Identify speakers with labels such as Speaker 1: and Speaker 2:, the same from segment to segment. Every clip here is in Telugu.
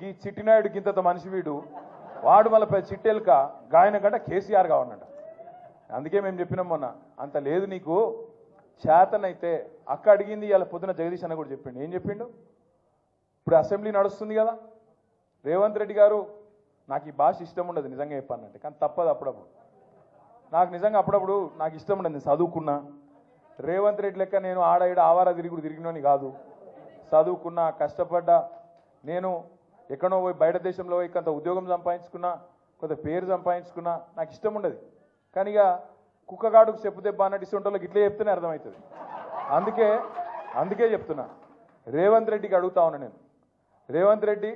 Speaker 1: ఈ చిట్టినాయుడికి ఇంత మనిషి వీడు వాడు మళ్ళీ చిట్టెలుక గాయన కంటే కేసీఆర్ కావాలన్నట. అందుకే మేము చెప్పినాం మొన్న, అంత లేదు నీకు చేతనైతే అక్క అడిగింది. ఇలా పొద్దున జగదీష్ అన్న కూడా చెప్పిండు. ఏం చెప్పిండు? ఇప్పుడు అసెంబ్లీ నడుస్తుంది కదా, రేవంత్ రెడ్డి గారు నాకు ఈ భాష ఇష్టం ఉండదు నిజంగా చెప్పానంటే, కానీ తప్పదు అప్పుడప్పుడు. నాకు నిజంగా అప్పుడప్పుడు నాకు ఇష్టం ఉండదు. నేను చదువుకున్నా, రేవంత్ రెడ్డి లెక్క నేను ఆడ ఈడ ఆవారా తిరిగినోని కాదు. చదువుకున్నా, కష్టపడ్డా, నేను ఎక్కడో పోయి బయట దేశంలో పోయి కొంత ఉద్యోగం సంపాదించుకున్నా, కొంత పేరు సంపాదించుకున్నా, నాకు ఇష్టం ఉండదు. కానీ ఇక కుక్కగాడుకు చెప్పు దెబ్బ అన్నట్టు ఇష్టంటోళ్ళకి ఇట్లే చెప్తేనే అర్థమవుతుంది. అందుకే చెప్తున్నా, రేవంత్ రెడ్డికి అడుగుతా ఉన్నా నేను, రేవంత్ రెడ్డి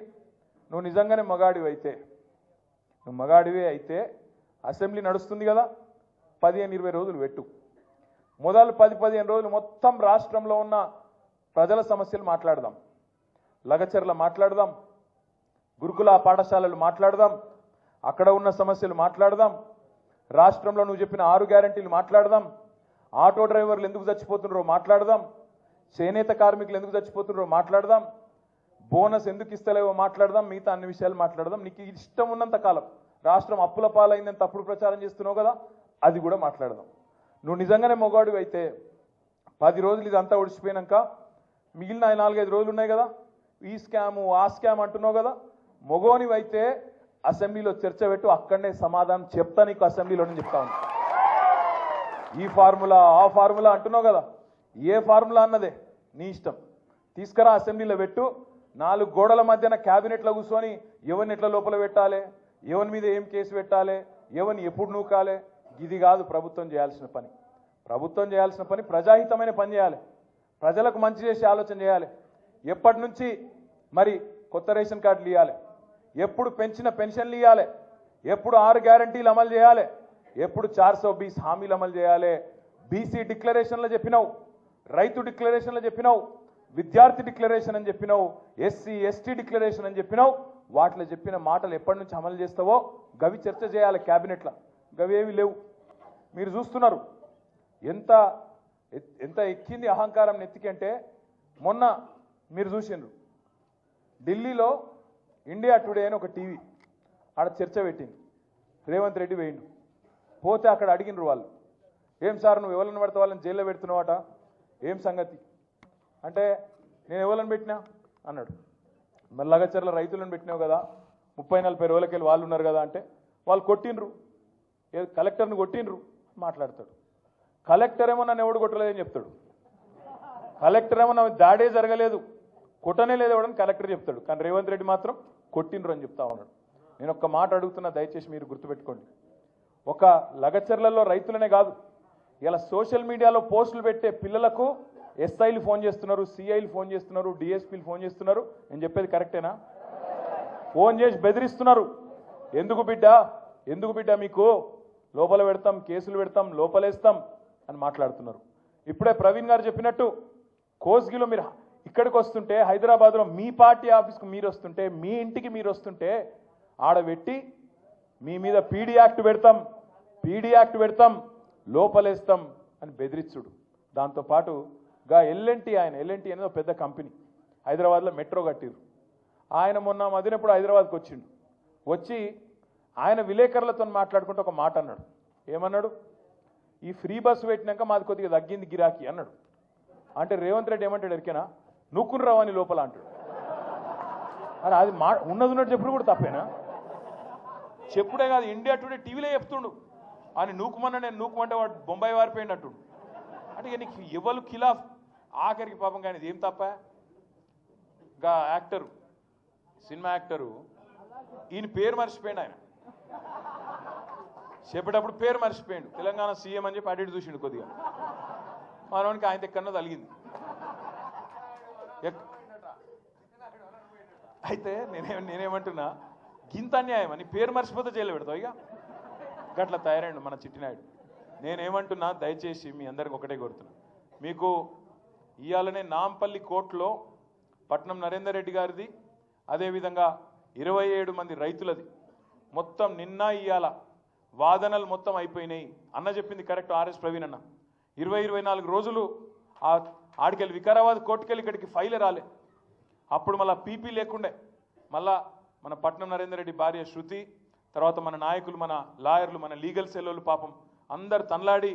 Speaker 1: నువ్వు నిజంగానే మగాడివే అయితే అసెంబ్లీ నడుస్తుంది కదా, 15-20 రోజులు పెట్టు. మొదలు 10-15 రోజులు మొత్తం రాష్ట్రంలో ఉన్న ప్రజల సమస్యలు మాట్లాడదాం. లగచర్ల మాట్లాడదాం, గురుకుల పాఠశాలలు మాట్లాడదాం, అక్కడ ఉన్న సమస్యలు మాట్లాడదాం, రాష్ట్రంలో నువ్వు చెప్పిన 6 గ్యారంటీలు మాట్లాడదాం, ఆటో డ్రైవర్లు ఎందుకు చచ్చిపోతున్నారో మాట్లాడదాం, చేనేత కార్మికులు ఎందుకు చచ్చిపోతున్నారో మాట్లాడదాం, బోనస్ ఎందుకు ఇస్తలేవో మాట్లాడదాం, మిగతా అన్ని విషయాలు మాట్లాడదాం. నీకు ఇష్టం ఉన్నంత కాలం రాష్ట్రం అప్పుల పాలైందని తప్పుడు ప్రచారం చేస్తున్నావు కదా, అది కూడా మాట్లాడదాం. నువ్వు నిజంగానే మొగాడివి అయితే 10 రోజులు ఇదంతా ఒడిచిపోయినాక మిగిలిన 4-5 రోజులు ఉన్నాయి కదా, ఈ స్కాము ఆ స్కామ్ అంటున్నావు కదా, మొగోనివైతే అసెంబ్లీలో చర్చ పెట్టు, అక్కడనే సమాధానం చెప్తా నీకు అసెంబ్లీలోనే చెప్తా ఉన్నా. ఈ ఫార్ములా ఆ ఫార్ములా అంటున్నావు కదా, ఏ ఫార్ములా అన్నదే నీ ఇష్టం, తీసుకురా అసెంబ్లీలో పెట్టు. 4 గోడల మధ్యన క్యాబినెట్లో కూర్చొని ఎవరిని ఎట్లా లోపల పెట్టాలి, ఎవరి మీద ఏం కేసు పెట్టాలి, ఎవరిని ఎప్పుడు నూకాలి, ఇది కాదు ప్రభుత్వం చేయాల్సిన పని. ప్రభుత్వం చేయాల్సిన పని ప్రజాహితమైన పని చేయాలి, ప్రజలకు మంచి చేసే ఆలోచన చేయాలి. ఎప్పటి నుంచి మరి కొత్త రేషన్ కార్డులు ఇవ్వాలి, ఎప్పుడు పెంచిన పెన్షన్లు ఇవ్వాలి, ఎప్పుడు 6 గ్యారంటీలు అమలు చేయాలి, ఎప్పుడు 420 హామీలు అమలు చేయాలి. బీసీ డిక్లరేషన్లో చెప్పినావు, రైతు డిక్లరేషన్లో చెప్పినావు, విద్యార్థి డిక్లరేషన్ అని చెప్పినావు, ఎస్సీ ఎస్టీ డిక్లరేషన్ అని చెప్పినావు. వాటిలో చెప్పిన మాటలు ఎప్పటి నుంచి అమలు చేస్తావో గవి చర్చ చేయాలి క్యాబినెట్లో. గవేవి లేవు. మీరు చూస్తున్నారు ఎంత ఎంత ఎక్కింది అహంకారం నెత్తికంటే. మొన్న మీరు చూసిండ్రు ఢిల్లీలో ఇండియా టుడే అని ఒక టీవీ ఆడ చర్చ పెట్టింది. రేవంత్ రెడ్డి వేయండు, పోతే అక్కడ అడిగినరు వాళ్ళు, ఏం సార్ నువ్వు ఎవరిని పడితే వాళ్ళని జైల్లో పెడుతున్నావట, ఏం సంగతి అంటే, నేను ఎవరిని పెట్టినా అన్నాడు. మరి లగచర్ల రైతులను పెట్టినావు కదా, 30-40 రోజులకెళ్ళి వాళ్ళు ఉన్నారు కదా అంటే, వాళ్ళు కొట్టినరు, కలెక్టర్ని కొట్టినరు మాట్లాడతాడు. కలెక్టర్ ఏమో నన్ను ఎవడు కొట్టలేదని చెప్తాడు, కలెక్టర్ ఏమో నా దాడే జరగలేదు, కొట్టనే లేదు ఎవడని కలెక్టర్ చెప్తాడు. కానీ రేవంత్ రెడ్డి మాత్రం కొట్టినరు అని చెప్తా ఉన్నాడు. నేను ఒక్క మాట అడుగుతున్నా, దయచేసి మీరు గుర్తుపెట్టుకోండి. ఒక లగచర్లలో రైతులనే కాదు, ఇలా సోషల్ మీడియాలో పోస్టులు పెట్టే పిల్లలకు ఎస్ఐలు ఫోన్ చేస్తున్నారు, సిఐలు ఫోన్ చేస్తున్నారు, డిఎస్పీలు ఫోన్ చేస్తున్నారు. నేను చెప్పేది కరెక్టేనా? ఫోన్ చేసి బెదిరిస్తున్నారు. ఎందుకు బిడ్డ మీకు లోపల పెడతాం, కేసులు పెడతాం, లోపలేస్తాం అని మాట్లాడుతున్నారు. ఇప్పుడే ప్రవీణ్ గారు చెప్పినట్టు కోస్గిలో మీరు ఇక్కడికి వస్తుంటే, హైదరాబాద్లో మీ పార్టీ ఆఫీస్కు మీరు వస్తుంటే, మీ ఇంటికి మీరు వస్తుంటే ఆడబెట్టి మీ మీద పీడీ యాక్ట్ పెడతాం, లోపలేస్తాం అని బెదిరించుడు. దాంతోపాటు ఎల్ఎన్టీ ఎల్ఎన్టీ అనేది పెద్ద కంపెనీ, హైదరాబాద్లో మెట్రో కట్టిరు. ఆయన మొన్న మదినప్పుడు హైదరాబాద్కి వచ్చిండు. వచ్చి ఆయన విలేకరులతో మాట్లాడుకుంటూ ఒక మాట అన్నాడు. ఏమన్నాడు? ఈ ఫ్రీ బస్సు పెట్టినాక మాది కొద్దిగా తగ్గింది గిరాకీ అన్నాడు. అంటే రేవంత్ రెడ్డి ఏమంటాడు ఎరికేనా, నూకుని రావని లోపల అంటాడు. అరే అది ఉన్నది చెప్పుడు కూడా తప్పేనా? చెప్పుడే కాదు, ఇండియా టుడే టీవీలో చెప్తుండు అని నూకుమన్నా, నేను నూకుమంటే వాడు బొంబాయి వారిపోయినట్టు. అంటే ఇక నీకు ఎవరు ఖిలాఫ్, ఆఖరికి పాపం కానీ ఏం తప్ప. గా యాక్టరు, సినిమా యాక్టరు, ఈయన పేరు మర్చిపోయాడు. ఆయన చెప్పేటప్పుడు పేరు మర్చిపోయాడు. తెలంగాణ సీఎం అని చెప్పి అడిగి చూసిండు కొద్దిగా. మనోనికి ఆయన ఎక్కడో తలిగింది. అయితే నేనేమంటున్నా, గింత అన్యాయం అని పేరు మర్చిపోతే జైలు పెడతావు. ఇక గట్లా తయారైండు మన చిట్టినాయుడు. నేనేమంటున్నా, దయచేసి మీ అందరికి ఒకటే కోరుతున్నా, మీకు ఇవాళనే నాంపల్లి కోర్టులో పట్నం నరేందర్ రెడ్డి గారిది, అదేవిధంగా 27 మంది రైతులది మొత్తం నిన్న ఇవాళ వాదనలు మొత్తం అయిపోయినాయి. అన్న చెప్పింది కరెక్ట్, ఆర్ఎస్ ప్రవీణ్ అన్న. 20-24 రోజులు ఆడికెళ్ళి వికారాబాద్ కోర్టుకెళ్ళి ఇక్కడికి ఫైల్ రాలే. అప్పుడు మళ్ళీ పీపీ లేకుండే, మళ్ళా మన పట్నం నరేందర్ రెడ్డి భార్య శృతి, తర్వాత మన నాయకులు, మన లాయర్లు, మన లీగల్ సెల్లోళ్ళు పాపం అందరు తనలాడి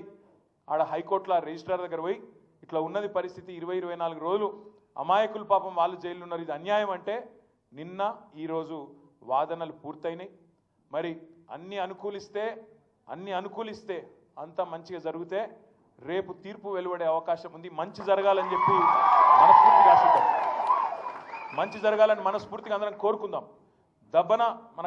Speaker 1: ఆడ హైకోర్టులో రిజిస్ట్రార్ దగ్గర పోయి ఇట్లా ఉన్నది పరిస్థితి, 20-24 రోజులు అమాయకులు పాపం వాళ్ళు జైల్లో ఉన్నారు, ఇది అన్యాయం అంటే నిన్న ఈరోజు వాదనలు పూర్తయినాయి. మరి అన్ని అనుకూలిస్తే అంతా మంచిగా జరిగితే రేపు తీర్పు వెలువడే అవకాశం ఉంది. మంచి జరగాలని చెప్పి మనస్ఫూర్తిగా ఆశిద్దాం, మంచి జరగాలని మనస్ఫూర్తిగా అందరం కోరుకుందాం. దబ్బన మన